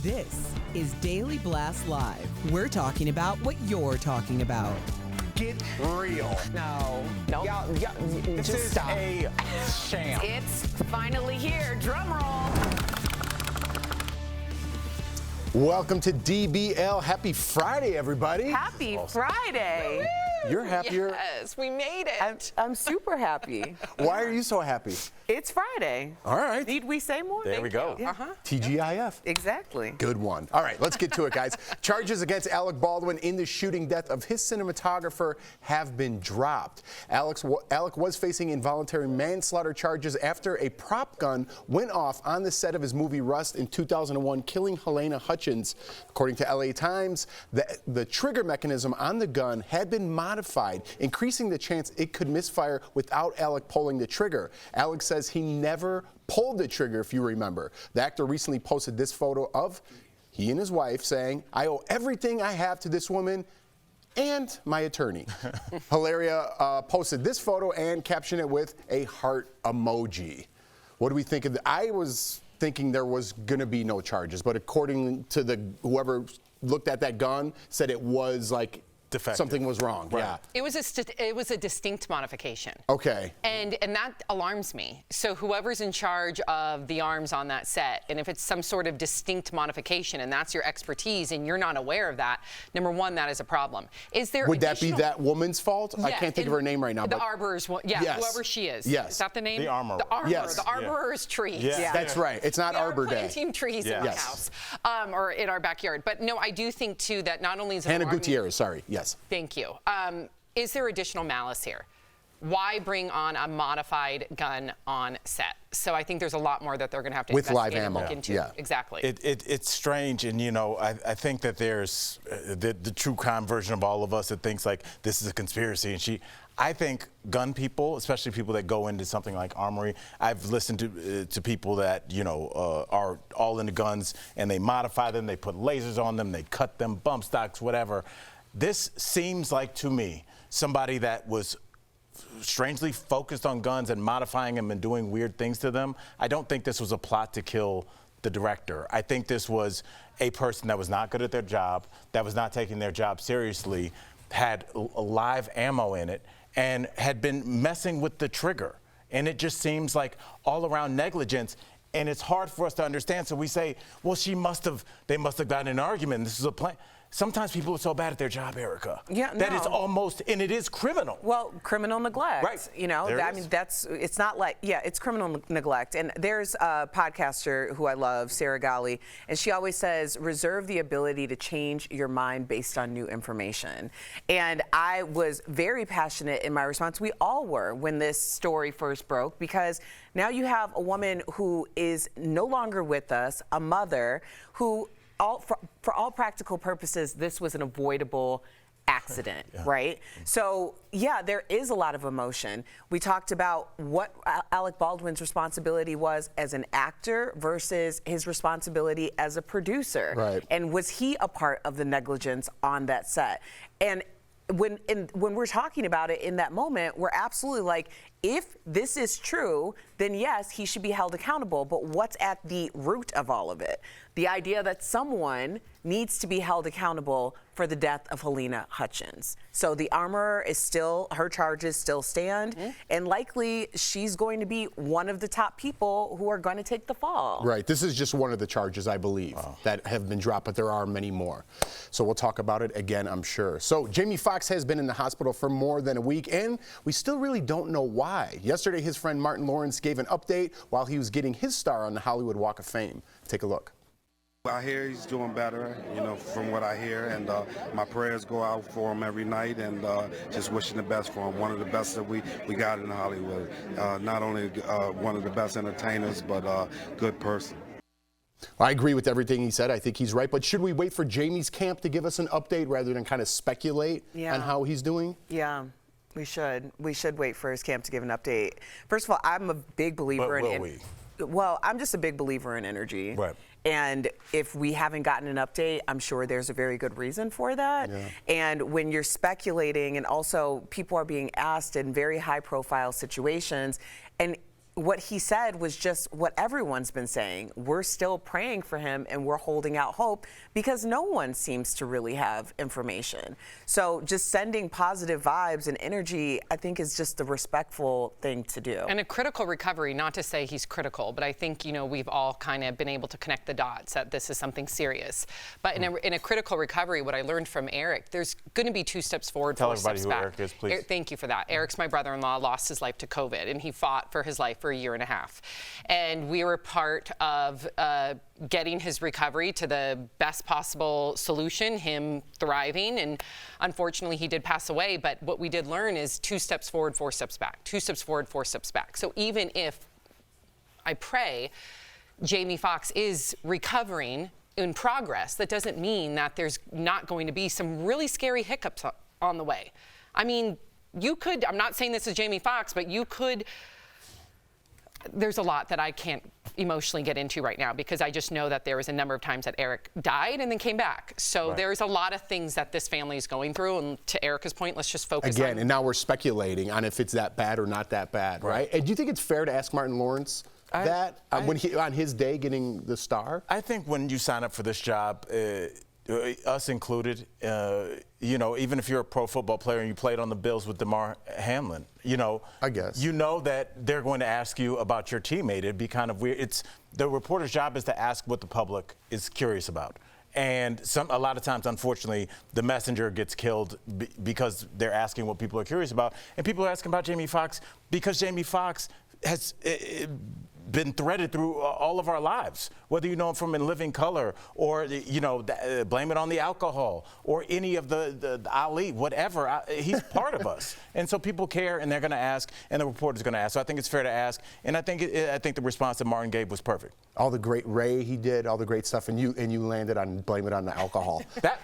This is Daily Blast Live. We're talking about what you're talking about. Get real. No. Y'all, this just is stop. a sham. It's finally here. Drum roll. Welcome to DBL. Happy Friday, everybody. Happy Friday. You're happier. Yes, we made it. I'm super happy. Why are you so happy? It's Friday. All right. Need we say more? There we go. Uh-huh. TGIF. Exactly. Good one. All right, let's get to it, guys. Charges against Alec Baldwin in the shooting death of his cinematographer have been dropped. Alec was facing involuntary manslaughter charges after a prop gun went off on the set of his movie Rust in 2001, killing Helena Hutchins. According to LA Times, the trigger mechanism on the gun had been modified, increasing the chance it could misfire without Alec pulling the trigger. Alec says he never pulled the trigger, if you remember. The actor recently posted this photo of he and his wife saying, "I owe everything I have to this woman and my attorney." Hilaria posted this photo and captioned it with a heart emoji. What do we think of that? I was thinking there was going to be no charges, but according to whoever looked at that gun, said it was like defective. Something was wrong. Right. Yeah. It was a distinct modification. Okay. And that alarms me. So whoever's in charge of the arms on that set, and if it's some sort of distinct modification and that's your expertise and you're not aware of that, number one, that is a problem. Would that be that woman's fault? Yeah, I can't think of her name right now. The arborist, Yes. whoever she is. Yes. Is that the name? The armorer. The armorer. Yes. The arborer's trees. Yeah. That's right. It's not we Arbor are Day. planting trees in my house, or in our backyard. But no, I do think too that not only is it Hannah alarming- Gutierrez, sorry. Yes. Thank you. Is there additional malice here? Why bring on a modified gun on set? So I think there's a lot more that they're going to have to With live investigate and ammo. look into. Yeah. Exactly. It's strange, and I think that there's the true crime version of all of us that thinks like this is a conspiracy, and I think gun people, especially people that go into something like armory, I've listened to people that are all into guns and they modify them, they put lasers on them, they cut them, bump stocks, whatever. This seems like to me somebody that was strangely focused on guns and modifying them and doing weird things to them. I don't think this was a plot to kill the director. I think this was a person that was not good at their job, that was not taking their job seriously, had live ammo in it, and had been messing with the trigger. And it just seems like all around negligence. And it's hard for us to understand. So we say, well, they must have gotten in an argument. This is a plan. Sometimes people are so bad at their job, Erica. Yeah, that no. is almost, and it is criminal. Well, criminal neglect. Right. It's not like, it's criminal neglect. And there's a podcaster who I love, Sarah Gali, and she always says, reserve the ability to change your mind based on new information. And I was very passionate in my response. We all were when this story first broke, because now you have a woman who is no longer with us, a mother who, for all practical purposes, this was an avoidable accident, right? So, yeah, there is a lot of emotion. We talked about what Alec Baldwin's responsibility was as an actor versus his responsibility as a producer. Right. And was he a part of the negligence on that set? And when we're talking about it in that moment, we're absolutely like, if this is true, then yes, he should be held accountable. But what's at the root of all of it? The idea that someone needs to be held accountable for the death of Helena Hutchins. So the armorer her charges still stand, and likely she's going to be one of the top people who are going to take the fall. Right. This is just one of the charges, I believe, that have been dropped, but there are many more. So we'll talk about it again, I'm sure. So Jamie Foxx has been in the hospital for more than a week, and we still really don't know why. Yesterday, his friend Martin Lawrence gave an update while he was getting his star on the Hollywood Walk of Fame. Take a look. I hear he's doing better, from what I hear, and my prayers go out for him every night, and just wishing the best for him. One of the best that we got in Hollywood. Not only one of the best entertainers, but a good person. I agree with everything he said. I think he's right. But should we wait for Jamie's camp to give us an update rather than kind of speculate on how he's doing? Yeah. We should wait for his camp to give an update. First of all, I'm a big believer I'm just a big believer in energy. Right. And if we haven't gotten an update, I'm sure there's a very good reason for that. Yeah. And when you're speculating, and also people are being asked in very high profile situations, and what he said was just what everyone's been saying. We're still praying for him and we're holding out hope because no one seems to really have information. So just sending positive vibes and energy, I think, is just the respectful thing to do. And a critical recovery, not to say he's critical, but I think, you know, we've all kind of been able to connect the dots that this is something serious. But in a critical recovery, what I learned from Eric, there's going to be 2 steps forward, 4 steps back. Tell everybody who Eric is, please. Thank you for that. Eric's my brother-in-law, lost his life to COVID, and he fought for his life for 1.5 years. And we were part of getting his recovery to the best possible solution, him thriving. And unfortunately, he did pass away. But what we did learn is 2 steps forward, 4 steps back. 2 steps forward, 4 steps back. So even if, I pray, Jamie Foxx is recovering in progress, that doesn't mean that there's not going to be some really scary hiccups on the way. I mean, you could, I'm not saying this is Jamie Foxx, but you could, there's a lot that I can't emotionally get into right now because I just know that there was a number of times that Eric died and then came back. So there's a lot of things that this family is going through. And to Erica's point, let's just focus on. And now we're speculating on if it's that bad or not that bad, right? And do you think it's fair to ask Martin Lawrence when he on his day getting the star? I think when you sign up for this job, us included, you know, even if you're a pro football player and you played on the Bills with DeMar Hamlin, you know, I guess you know that they're going to ask you about your teammate. It'd be kind of weird. It's the reporter's job is to ask what the public is curious about. And a lot of times, unfortunately, the messenger gets killed because they're asking what people are curious about. And people are asking about Jamie Foxx because Jamie Foxx has been threaded through all of our lives, whether you know him from In Living Color or, you know, blame it on the alcohol or any of the Ali, whatever. He's part of us. And so people care and they're going to ask and the reporter's going to ask. So I think it's fair to ask. And I think the response that Martin gave was perfect. All the great Ray he did, all the great stuff, and you landed on blame it on the alcohol. That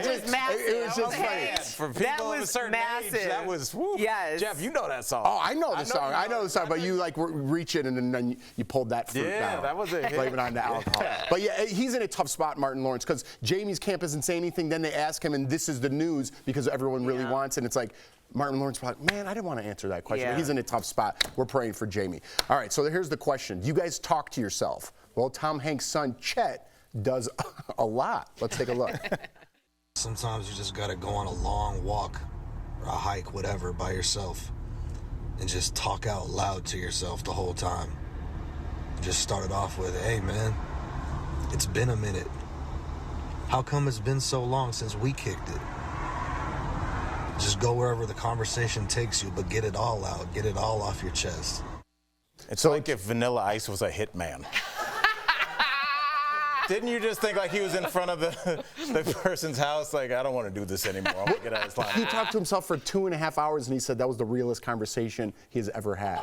was massive. It was just funny. For people of a certain age, that was, whoo. Yes. Jeff, you know that song. Oh, I know the song. I know the song, but you like reach it and then you pulled that fruit down. Yeah, that was it. Blame it on the alcohol. But yeah, he's in a tough spot, Martin Lawrence, because Jamie's camp doesn't say anything. Then they ask him, and this is the news because everyone really wants it. And it's like, Martin Lawrence, like, man, I didn't want to answer that question. But he's in a tough spot. We're praying for Jamie. All right, so here's the question. You guys talk to yourself. Well, Tom Hanks' son, Chet, does a lot. Let's take a look. Sometimes you just got to go on a long walk or a hike, whatever, by yourself and just talk out loud to yourself the whole time. Just started off with, hey, man, it's been a minute. How come it's been so long since we kicked it? Just go wherever the conversation takes you, but get it all out. Get it all off your chest. It's like if Vanilla Ice was a hitman. Didn't you just think like he was in front of the person's house? Like, I don't want to do this anymore. I want to get out of this line. He talked to himself for 2.5 hours, and he said that was the realest conversation he's ever had.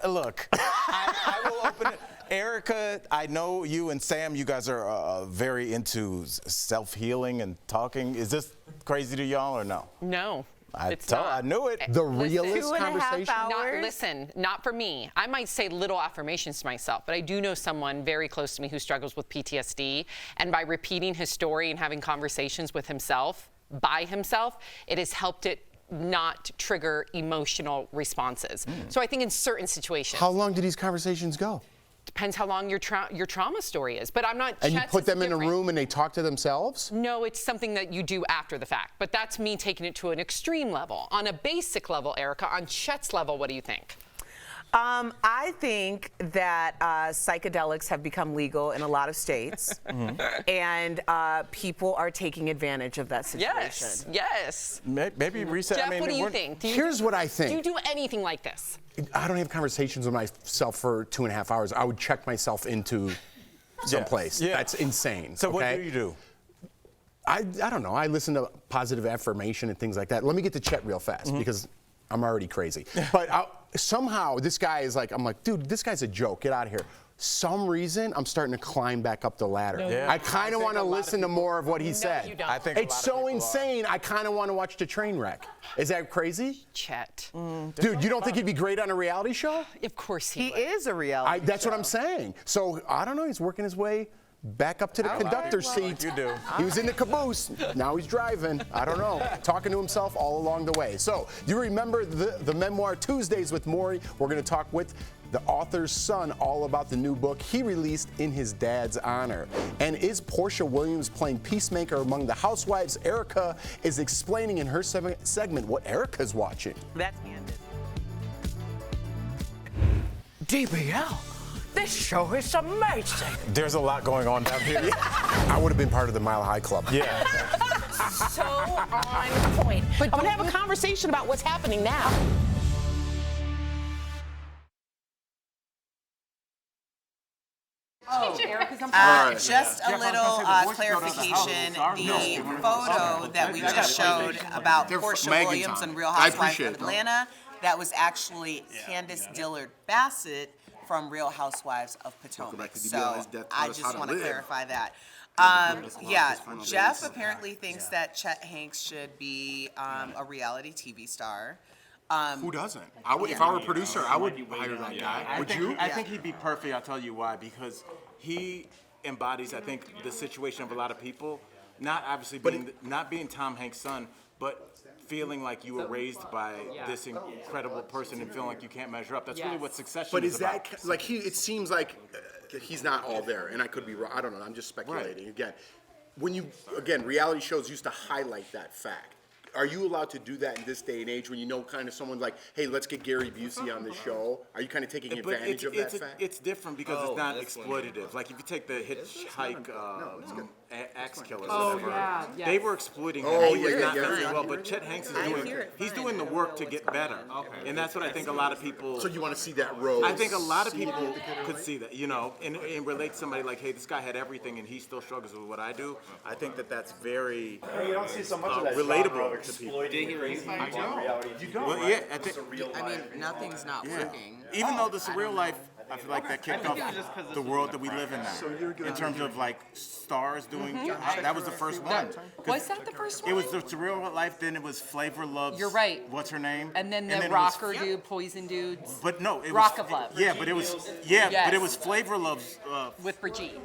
Look, I will open it. Erica, I know you and Sam, you guys are very into self-healing and talking. Is this crazy to y'all or no? No. I knew it. The realest conversation? Not for me. I might say little affirmations to myself, but I do know someone very close to me who struggles with PTSD, and by repeating his story and having conversations with himself, by himself, it has helped it not trigger emotional responses. So I think in certain situations. How long do these conversations go? Depends how long your trauma story is. But I'm not. And you put them in a room and they talk to themselves? No, it's something that you do after the fact. But that's me taking it to an extreme level. On a basic level, Erica, on Chet's level, what do you think? I think that psychedelics have become legal in a lot of states, and people are taking advantage of that situation. Yes. Maybe reset. Jeff, what do you think? Here's what I think. Do you do anything like this? I don't have conversations with myself for 2.5 hours. I would check myself into someplace. Yeah. That's insane. So okay? what do you do? I don't know. I listen to positive affirmation and things like that. Let me get to Chet real fast because I'm already crazy. But somehow this guy is like, I'm like, dude, this guy's a joke. Get out of here. Some reason I'm starting to climb back up the ladder. I kind of want to listen to more of what he said. You don't. I think it's so insane. I kind of want to watch the train wreck. Is that crazy? Chet. Dude, you don't think he'd be great on a reality show? Of course he would. He is a reality That's show. what I'm saying. So I don't know. He's working his way back up to the conductor's seat. You do. He was in the caboose. Now he's driving. I don't know. Talking to himself all along the way. So, do you remember the memoir Tuesdays with Maury? We're going to talk with the author's son all about the new book he released in his dad's honor. And is Portia Williams playing peacemaker among the housewives? Erica is explaining in her segment what Erica's watching. That's Candace. DBL, this show is amazing. There's a lot going on down here. I would have been part of the Mile High Club. Yeah. So on point. But I'm gonna have a conversation about what's happening now. Just a little clarification. The photo that we just showed about Portia Williams and Real Housewives of Atlanta, that was actually Candace Dillard Bassett from Real Housewives of Potomac. So I just want to clarify that. Yeah, Jeff apparently thinks that Chet Hanks should be a reality TV star. Who doesn't? If I were a producer, I would hire that guy. Would you? I think he'd be perfect. I'll tell you why. Because he embodies, I think, the situation of a lot of people. Not obviously not being Tom Hanks' son, but feeling like you were raised by this incredible person and feeling like you can't measure up. That's really what Succession is about. But is that like it seems like he's not all there, and I could be wrong. I don't know. I'm just speculating again. When reality shows used to highlight that fact. Are you allowed to do that in this day and age when you know kind of someone's like, hey, let's get Gary Busey on the show? Are you kind of taking advantage of that fact? It's different because it's not exploitative. Like if you take the hitchhike axe killers, whatever, they were exploiting him. He was not very well, but Chet Hanks is doing the work to get better, and that's what I think a lot of people. So you want to see that road? I think a lot of people could see that, and relate to somebody like, hey, this guy had everything and he still struggles with what I do. I think that's very relatable. Exploiting crazy reality TV. Well, yeah, I mean, nothing's not working. Even though the surreal life, I feel like that kicked off the world that we live in now. In terms of like stars doing, that was the first one. Was that the first one? It was the surreal life. Then it was Flavor Love's. You're right. What's her name? And then the rocker dude, Poison Dudes. But no, it Rock was of Love. Yeah, but it was but it was Flavor Love's. With Brigitte.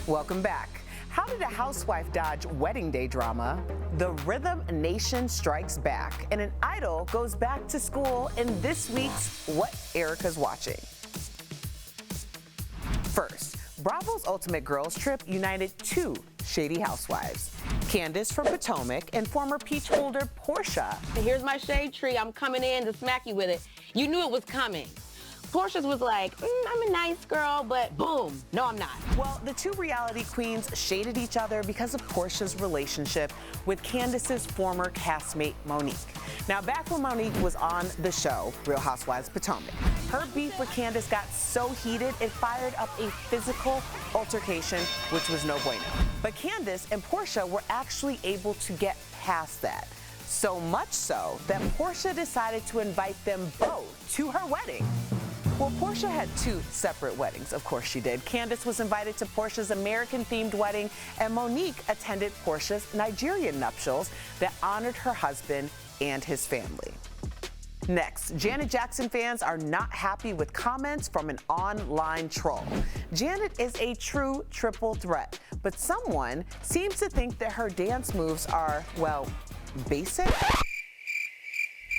Welcome back. How did a housewife dodge wedding day drama? The Rhythm Nation strikes back, and an idol goes back to school in this week's What Erica's Watching. First, Bravo's Ultimate Girls Trip united two shady housewives. Candace from Potomac and former peach holder Portia. Here's my shade tree. I'm coming in to smack you with it. You knew it was coming. Portia's was like, I'm a nice girl, but boom, no, I'm not. Well, the two reality queens shaded each other because of Portia's relationship with Candace's former castmate, Monique. Now, back when Monique was on the show, Real Housewives of Potomac, her beef with Candace got so heated, it fired up a physical altercation, which was no bueno. But Candace and Portia were actually able to get past that. So much so that Portia decided to invite them both to her wedding. Well, Portia had two separate weddings. Of course she did. Candace was invited to Portia's American-themed wedding, and Monique attended Portia's Nigerian nuptials that honored her husband and his family. Next, Janet Jackson fans are not happy with comments from an online troll. Janet is a true triple threat, but someone seems to think that her dance moves are, well, basic,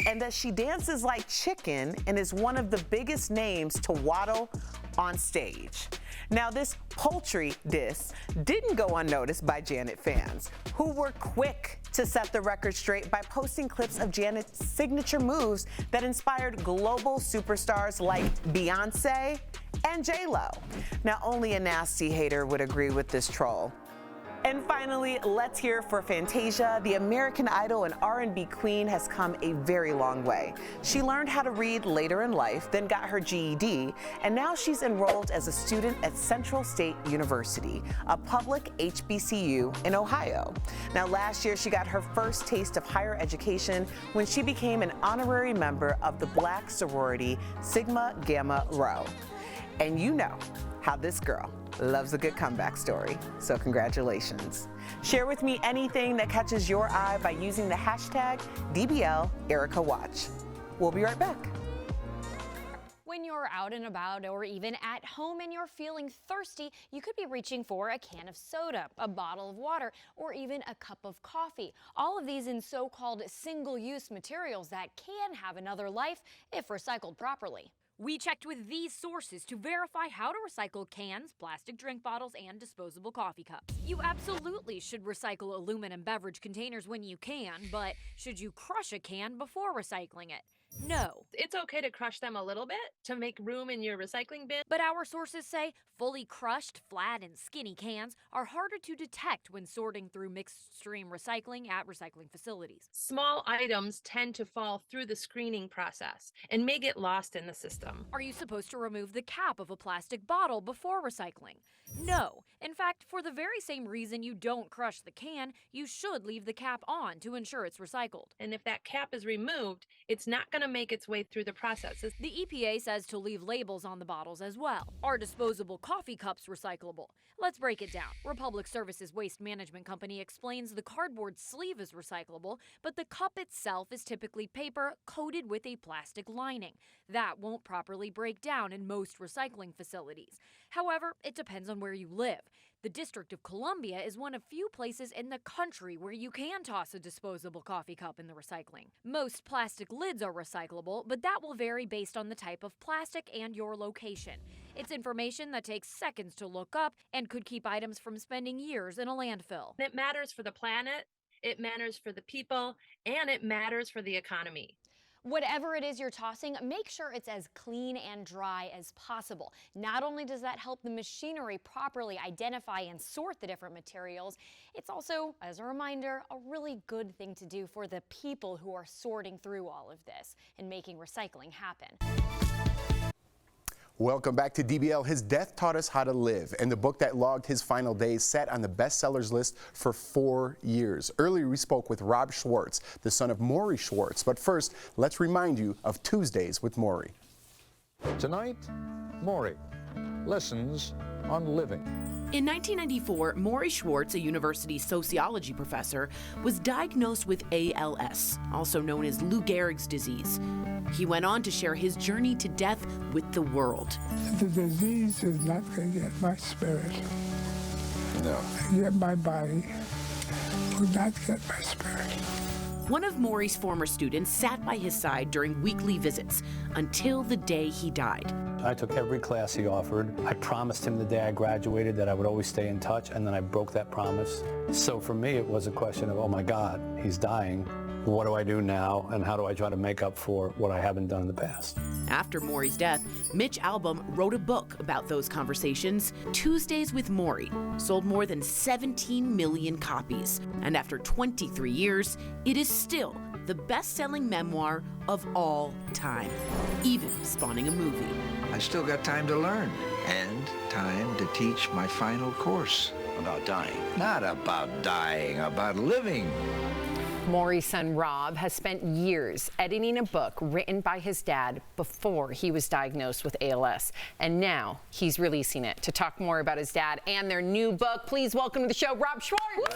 and that she dances like chicken and is one of the biggest names to waddle on stage. Now, this poultry diss didn't go unnoticed by Janet fans, who were quick to set the record straight by posting clips of Janet's signature moves that inspired global superstars like Beyonce and J-Lo. Now, only a nasty hater would agree with this troll. And finally, let's hear for Fantasia. The American Idol and R&B queen has come a very long way. She learned how to read later in life, then got her GED, and now she's enrolled as a student at Central State University, a public HBCU in Ohio. Now, last year, she got her first taste of higher education when she became an honorary member of the Black sorority Sigma Gamma Rho. And you know how this girl loves a good comeback story, so congratulations. Share with me anything that catches your eye by using the hashtag DBLEricaWatch. We'll be right back. When you're out and about or even at home and you're feeling thirsty, you could be reaching for a can of soda, a bottle of water, or even a cup of coffee. All of these in so-called single-use materials that can have another life if recycled properly. We checked with these sources to verify how to recycle cans, plastic drink bottles, and disposable coffee cups. You absolutely should recycle aluminum beverage containers when you can, but should you crush a can before recycling it? No. It's okay to crush them a little bit to make room in your recycling bin. But our sources say fully crushed, flat, and skinny cans are harder to detect when sorting through mixed stream recycling at recycling facilities. Small items tend to fall through the screening process and may get lost in the system. Are you supposed to remove the cap of a plastic bottle before recycling? No. In fact, for the very same reason you don't crush the can, you should leave the cap on to ensure it's recycled. And if that cap is removed, it's not going to make its way through the process. The EPA says to leave labels on the bottles as well. Are disposable coffee cups recyclable? Let's break it down. Republic Services Waste Management Company explains the cardboard sleeve is recyclable, but the cup itself is typically paper coated with a plastic lining. That won't properly break down in most recycling facilities. However, it depends on where you live. The District of Columbia is one of few places in the country where you can toss a disposable coffee cup in the recycling. Most plastic lids are recyclable, but that will vary based on the type of plastic and your location. It's information that takes seconds to look up and could keep items from spending years in a landfill. It matters for the planet, it matters for the people, and it matters for the economy. Whatever it is you're tossing, make sure it's as clean and dry as possible. Not only does that help the machinery properly identify and sort the different materials, it's also, as a reminder, a really good thing to do for the people who are sorting through all of this and making recycling happen. Welcome back to DBL. His death taught us how to live, and the book that logged his final days sat on the bestsellers list for 4 years. Earlier, we spoke with Rob Schwartz, the son of Maury Schwartz. But first, let's remind you of Tuesdays with Maury. Tonight, Maury, lessons on living. In 1994, Maury Schwartz, a university sociology professor, was diagnosed with ALS, also known as Lou Gehrig's disease. He went on to share his journey to death with the world. The disease is not going to get my spirit. No. Yet my body will not get my spirit. One of Maury's former students sat by his side during weekly visits until the day he died. I took every class he offered. I promised him the day I graduated that I would always stay in touch, and then I broke that promise. So for me, it was a question of, oh my God, he's dying. What do I do now, and how do I try to make up for what I haven't done in the past? After Maury's death, Mitch Albom wrote a book about those conversations. Tuesdays with Maury sold more than 17 million copies. And after 23 years, it is still the best-selling memoir of all time, even spawning a movie. I still got time to learn and time to teach my final course. About dying. Not about dying, about living. Maury's son Rob has spent years editing a book written by his dad before he was diagnosed with ALS, and now he's releasing it. To talk more about his dad and their new book, please welcome to the show, Rob Schwartz.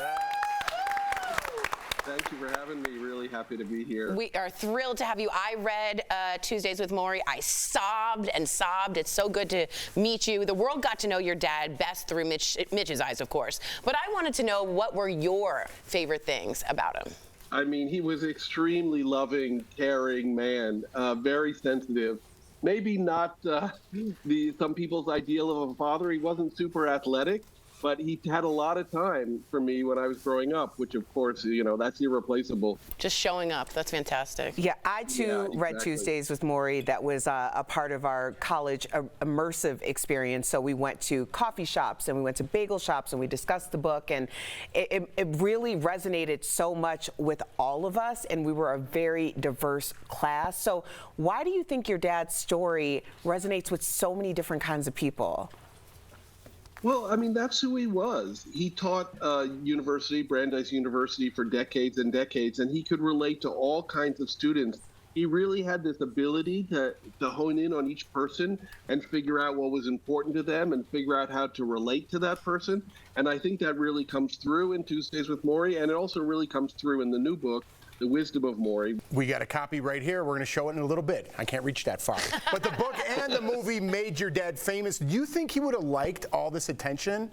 Thank you for having me. Really happy to be here. We are thrilled to have you. I read Tuesdays with Maury. I sobbed and sobbed. It's so good to meet you. The world got to know your dad best through Mitch's eyes, of course. But I wanted to know, what were your favorite things about him? I mean, he was an extremely loving, caring man, very sensitive. Maybe not some people's ideal of a father. He wasn't super athletic, but he had a lot of time for me when I was growing up, which of course, that's irreplaceable. Just showing up. That's fantastic. Yeah, I too read exactly. Tuesdays with Maury. That was a part of our college immersive experience. So we went to coffee shops and we went to bagel shops and we discussed the book, and it really resonated so much with all of us, and we were a very diverse class. So why do you think your dad's story resonates with so many different kinds of people? Well, I mean, that's who he was. He taught Brandeis University for decades and decades, and he could relate to all kinds of students. He really had this ability to hone in on each person and figure out what was important to them and figure out how to relate to that person. And I think that really comes through in Tuesdays with Maury, and it also really comes through in the new book, The Wisdom of Maury. We got a copy right here. We're going to show it in a little bit. I can't reach that far. But the book and the movie made your dad famous. Do you think he would have liked all this attention?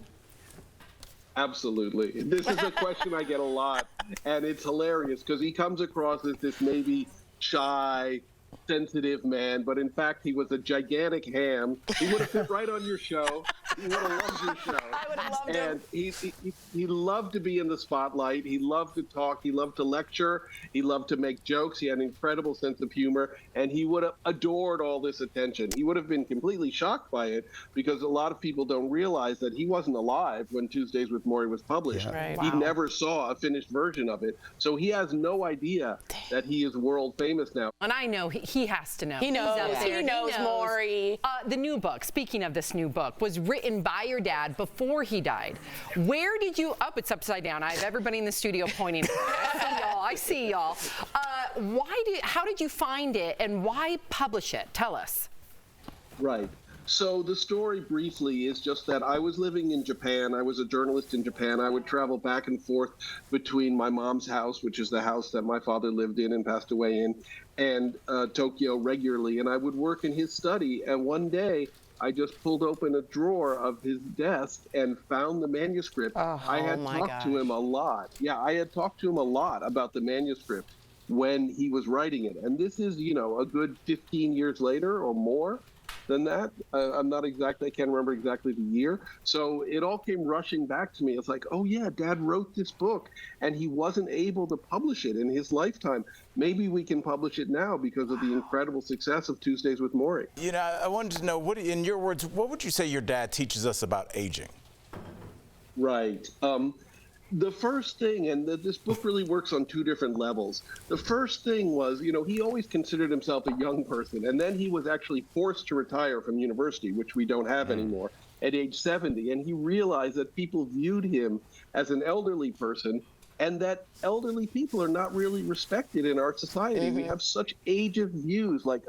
Absolutely. This is a question I get a lot, and it's hilarious because he comes across as this maybe shy, sensitive man, but in fact he was a gigantic ham. He would have fit right on your show. He would have loved your show. I would have loved and him. he loved to be in the spotlight. He loved to talk. He loved to lecture. He loved to make jokes. He had an incredible sense of humor, and he would have adored all this attention. He would have been completely shocked by it because a lot of people don't realize that he wasn't alive when Tuesdays with Maury was published. Yeah. Right. He Wow. never saw a finished version of it, so he has no idea that he is world famous now. And I know he has to know. He knows. He's out there. He knows, Maury. The new book, speaking of this new book, was written by your dad before he died. Where did you, it's upside down. I have everybody in the studio pointing. I see y'all. How did you find it and why publish it? Tell us. Right. So the story briefly is just that I was living in Japan. I was a journalist in Japan. I would travel back and forth between my mom's house, which is the house that my father lived in and passed away in, and Tokyo regularly. And I would work in his study. And one day I just pulled open a drawer of his desk and found the manuscript. I had talked to him a lot. Yeah, I had talked to him a lot about the manuscript when he was writing it. And this is, a good 15 years later or more than that. I can't remember exactly the year. So it all came rushing back to me. It's like, oh yeah, Dad wrote this book and he wasn't able to publish it in his lifetime. Maybe we can publish it now because of the incredible success of Tuesdays with Maury. I wanted to know, in your words, what would you say your dad teaches us about aging? Right. The first thing, and this book really works on two different levels. The first thing was, he always considered himself a young person, and then he was actually forced to retire from university, which we don't have anymore, at age 70. And he realized that people viewed him as an elderly person, and that elderly people are not really respected in our society. We have such ageist views like,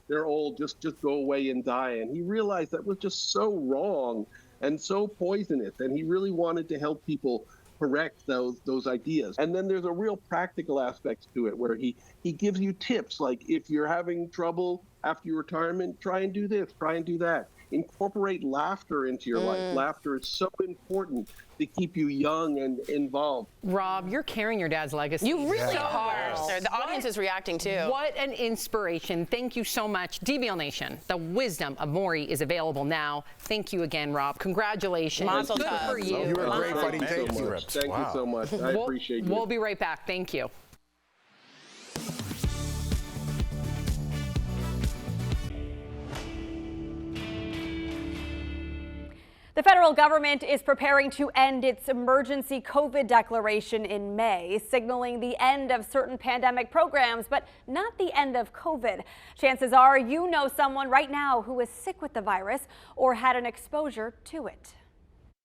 they're old, just go away and die. And he realized that was just so wrong and so poisonous, and he really wanted to help people correct those ideas. And then there's a real practical aspect to it where he gives you tips like, if you're having trouble after your retirement, try and do this, try and do that. Incorporate laughter into your life. Laughter is so important to keep you young and involved. Rob, you're carrying your dad's legacy. You really are. The audience is reacting too. What an inspiration. Thank you so much. DBL Nation, The Wisdom of Maury is available now. Thank you again, Rob. Congratulations. Mazel Good tov. for you. You were great, buddy. Thank you so much. I appreciate you. We'll be right back. Thank you. The federal government is preparing to end its emergency COVID declaration in May, signaling the end of certain pandemic programs, but not the end of COVID. Chances are you know someone right now who is sick with the virus or had an exposure to it.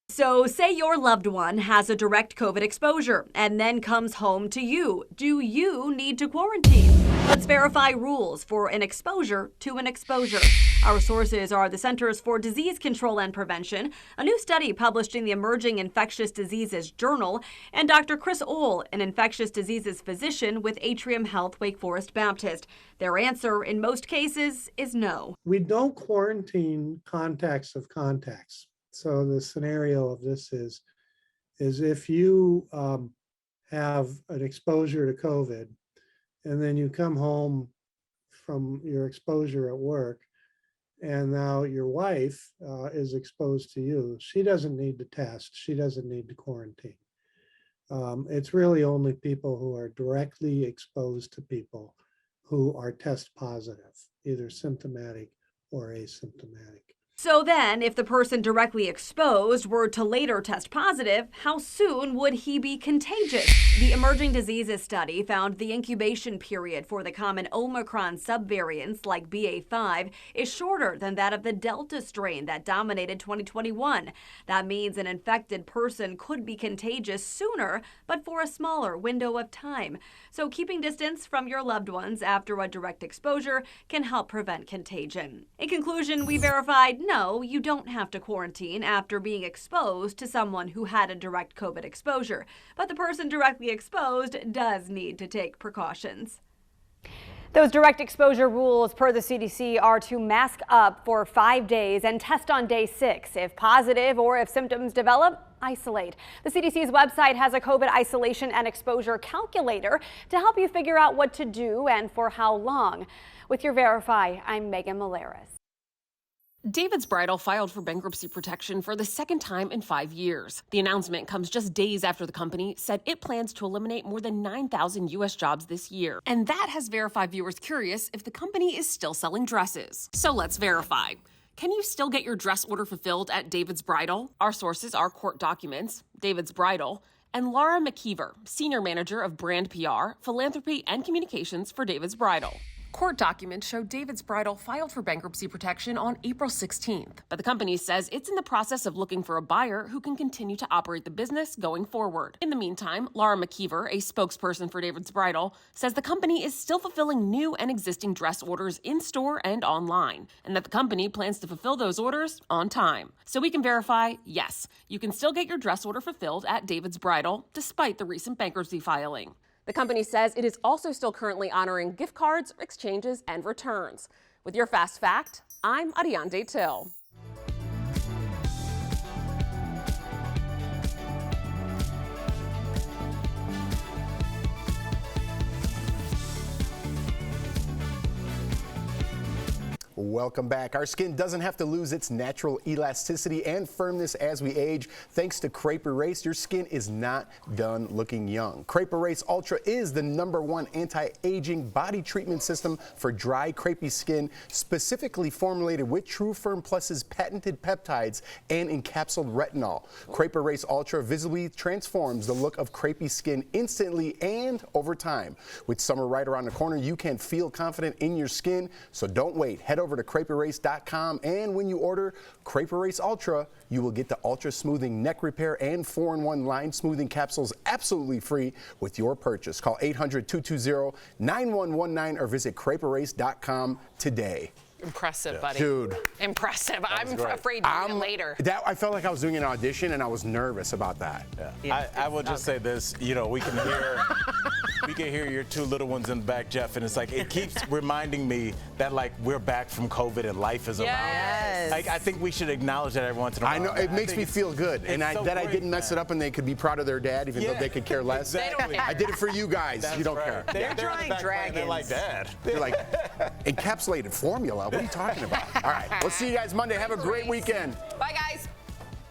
So say your loved one has a direct COVID exposure and then comes home to you. Do you need to quarantine? Let's verify rules for an exposure to an exposure. Our sources are the Centers for Disease Control and Prevention, a new study published in the Emerging Infectious Diseases Journal, and Dr. Chris Ohl, an infectious diseases physician with Atrium Health Wake Forest Baptist. Their answer in most cases is no. We don't quarantine contacts of contacts. So the scenario of this is if you have an exposure to COVID and then you come home from your exposure at work and now your wife is exposed to you, she doesn't need to test. She doesn't need to quarantine. It's really only people who are directly exposed to people who are test positive, either symptomatic or asymptomatic. So then, if the person directly exposed were to later test positive, how soon would he be contagious? The Emerging Diseases study found the incubation period for the common Omicron subvariants like BA.5 is shorter than that of the Delta strain that dominated 2021. That means an infected person could be contagious sooner, but for a smaller window of time. So keeping distance from your loved ones after a direct exposure can help prevent contagion. In conclusion, we verified no, you don't have to quarantine after being exposed to someone who had a direct COVID exposure, but the person directly exposed does need to take precautions. Those direct exposure rules per the CDC are to mask up for 5 days and test on day 6. If positive or if symptoms develop, isolate. The CDC's website has a COVID isolation and exposure calculator to help you figure out what to do and for how long. With your Verify, I'm Megan Malaris. David's Bridal filed for bankruptcy protection for the second time in 5 years. The announcement comes just days after the company said it plans to eliminate more than 9,000 U.S. jobs this year. And that has Verify viewers curious if the company is still selling dresses. So let's verify. Can you still get your dress order fulfilled at David's Bridal? Our sources are court documents, David's Bridal, and Laura McKeever, Senior Manager of Brand PR, Philanthropy, and Communications for David's Bridal. Court documents show David's Bridal filed for bankruptcy protection on April 16th, but the company says it's in the process of looking for a buyer who can continue to operate the business going forward. In the meantime, Laura McKeever, a spokesperson for David's Bridal, says the company is still fulfilling new and existing dress orders in store and online, and that the company plans to fulfill those orders on time. So we can verify, yes, you can still get your dress order fulfilled at David's Bridal, despite the recent bankruptcy filing. The company says it is also still currently honoring gift cards, exchanges, and returns. With your Fast Fact, I'm Ariane Till. Welcome back. Our skin doesn't have to lose its natural elasticity and firmness as we age. Thanks to Crepe Erase, your skin is not done looking young. Crepe Erase Ultra is the #1 anti-aging body treatment system for dry, crepey skin, specifically formulated with True Firm Plus's patented peptides and encapsulated retinol. Crepe Erase Ultra visibly transforms the look of crepey skin instantly and over time. With summer right around the corner, you can feel confident in your skin, so don't wait. Head over to crepeerase.com, and when you order Crepe Erase Ultra, you will get the Ultra Smoothing Neck Repair and 4-in-1 Line Smoothing Capsules absolutely free with your purchase. Call 800-220-9119 or visit crepeerase.com today. Impressive, buddy. Dude. Impressive. I'm afraid to do it later. I felt like I was doing an audition, and I was nervous about that. Yeah. I will just say this, we can hear your two little ones in the back, Jeff, and it's like, it keeps reminding me that, like, we're back from COVID and life is around. Yes. Like, I think we should acknowledge that every once in a while. I know, it makes me feel good, and I didn't mess it up, and they could be proud of their dad, even though they could care less. Exactly. I did it for you guys. That's you don't right. care. They're drawing dragons. They're like, Dad. They're like, encapsulated formula. What are you talking about? All right, we'll see you guys Monday. Have a great weekend. Bye, guys.